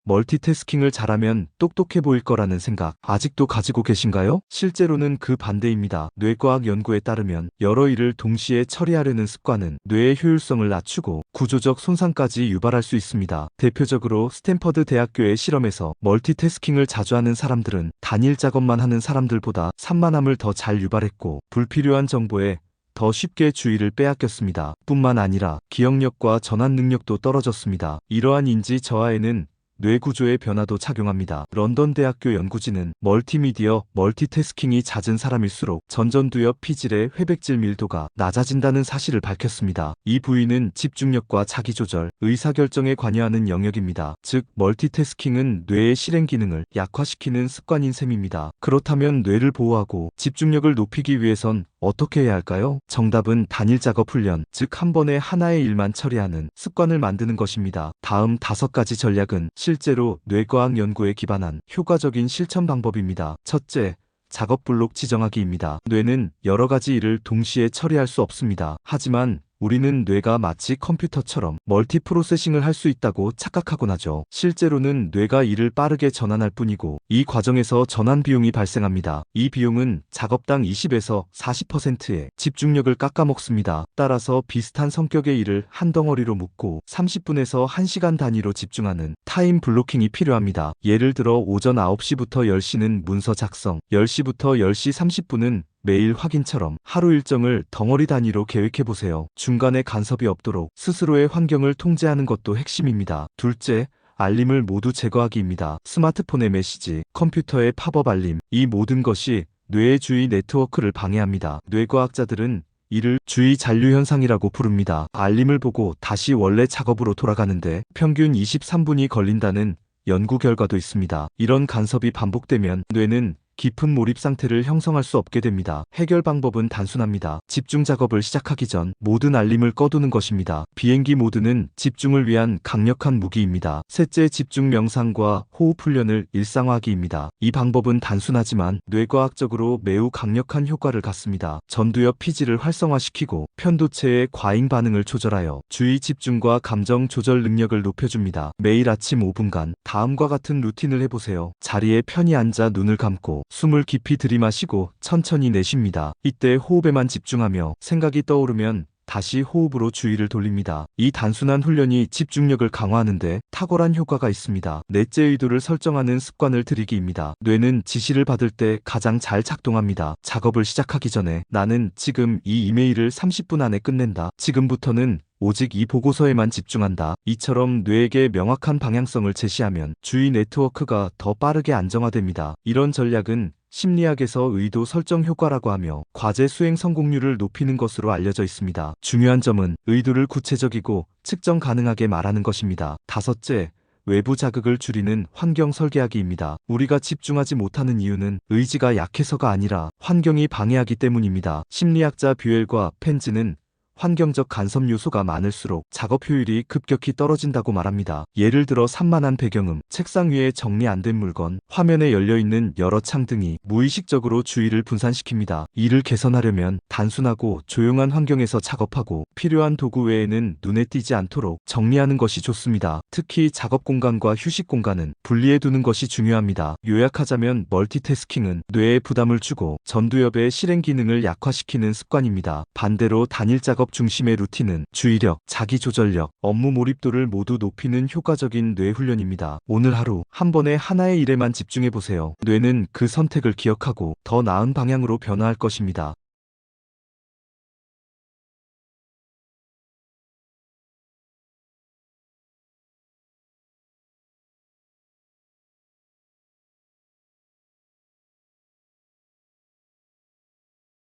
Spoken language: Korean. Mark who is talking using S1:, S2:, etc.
S1: 멀티태스킹을 잘하면 똑똑해 보일 거라는 생각 아직도 가지고 계신가요? 실제로는 그 반대입니다. 뇌과학 연구에 따르면 여러 일을 동시에 처리하려는 습관은 뇌의 효율성을 낮추고 구조적 손상까지 유발할 수 있습니다. 대표적으로 스탠퍼드 대학교의 실험에서 멀티태스킹을 자주 하는 사람들은 단일 작업만 하는 사람들보다 산만함을 더 잘 유발했고 불필요한 정보에 더 쉽게 주의를 빼앗겼습니다. 뿐만 아니라 기억력과 전환 능력도 떨어졌습니다. 이러한 인지 저하에는 뇌 구조의 변화도 작용합니다. 런던 대학교 연구진은 멀티미디어 멀티태스킹이 잦은 사람일수록 전전두엽 피질의 회백질 밀도가 낮아진다는 사실을 밝혔습니다. 이 부위는 집중력과 자기조절, 의사결정에 관여하는 영역입니다. 즉 멀티태스킹은 뇌의 실행 기능을 약화시키는 습관인 셈입니다. 그렇다면 뇌를 보호하고 집중력을 높이기 위해선 어떻게 해야 할까요? 정답은 단일 작업 훈련, 즉 한 번에 하나의 일만 처리하는 습관을 만드는 것입니다. 다음 5가지 전략은 실제로 뇌과학 연구에 기반한 효과적인 실천 방법입니다. 첫째, 작업 블록 지정하기입니다. 뇌는 여러 가지 일을 동시에 처리할 수 없습니다. 하지만 우리는 뇌가 마치 컴퓨터처럼 멀티프로세싱을 할 수 있다고 착각하곤 하죠. 실제로는 뇌가 일을 빠르게 전환할 뿐이고 이 과정에서 전환 비용이 발생합니다. 이 비용은 작업당 20에서 40%의 집중력을 깎아먹습니다. 따라서 비슷한 성격의 일을 한 덩어리로 묶고 30분에서 1시간 단위로 집중하는 타임 블로킹이 필요합니다. 예를 들어 오전 9시부터 10시는 문서 작성, 10시부터 10시 30분은 매일 확인처럼 하루 일정을 덩어리 단위로 계획해보세요. 중간에 간섭이 없도록 스스로의 환경을 통제하는 것도 핵심입니다. 둘째, 알림을 모두 제거하기입니다. 스마트폰의 메시지, 컴퓨터의 팝업 알림, 이 모든 것이 뇌의 주의 네트워크를 방해합니다. 뇌과학자들은 이를 주의 잔류 현상이라고 부릅니다. 알림을 보고 다시 원래 작업으로 돌아가는데 평균 23분이 걸린다는 연구 결과도 있습니다. 이런 간섭이 반복되면 뇌는 깊은 몰입 상태를 형성할 수 없게 됩니다. 해결 방법은 단순합니다. 집중 작업을 시작하기 전 모든 알림을 꺼두는 것입니다. 비행기 모드는 집중을 위한 강력한 무기입니다. 셋째, 집중 명상과 호흡 훈련을 일상화하기입니다. 이 방법은 단순하지만 뇌과학적으로 매우 강력한 효과를 갖습니다. 전두엽 피질을 활성화시키고 편도체의 과잉 반응을 조절하여 주의 집중과 감정 조절 능력을 높여줍니다. 매일 아침 5분간 다음과 같은 루틴을 해보세요. 자리에 편히 앉아 눈을 감고 숨을 깊이 들이마시고 천천히 내쉽니다. 이때 호흡에만 집중하며 생각이 떠오르면 다시 호흡으로 주의를 돌립니다. 이 단순한 훈련이 집중력을 강화하는데 탁월한 효과가 있습니다. 넷째, 의도를 설정하는 습관을 들이기입니다. 뇌는 지시를 받을 때 가장 잘 작동합니다. 작업을 시작하기 전에 나는 지금 이 이메일을 30분 안에 끝낸다. 지금부터는 오직 이 보고서에만 집중한다. 이처럼 뇌에게 명확한 방향성을 제시하면 주의 네트워크가 더 빠르게 안정화됩니다. 이런 전략은 심리학에서 의도 설정 효과라고 하며 과제 수행 성공률을 높이는 것으로 알려져 있습니다. 중요한 점은 의도를 구체적이고 측정 가능하게 말하는 것입니다. 다섯째, 외부 자극을 줄이는 환경 설계하기입니다. 우리가 집중하지 못하는 이유는 의지가 약해서가 아니라 환경이 방해하기 때문입니다. 심리학자 뷰엘과 펜즈는 환경적 간섭 요소가 많을수록 작업 효율이 급격히 떨어진다고 말합니다. 예를 들어 산만한 배경음, 책상 위에 정리 안 된 물건, 화면에 열려있는 여러 창 등이 무의식적으로 주의를 분산시킵니다. 이를 개선하려면 단순하고 조용한 환경에서 작업하고 필요한 도구 외에는 눈에 띄지 않도록 정리하는 것이 좋습니다. 특히 작업 공간과 휴식 공간은 분리해 두는 것이 중요합니다. 요약하자면 멀티태스킹은 뇌에 부담을 주고 전두엽의 실행 기능을 약화시키는 습관입니다. 반대로 단일 작업 중심의 루틴은 주의력, 자기조절력, 업무 몰입도를 모두 높이는 효과적인 뇌 훈련입니다. 오늘 하루 한 번에 하나의 일에만 집중해보세요. 뇌는 그 선택을 기억하고 더 나은 방향으로 변화할 것입니다.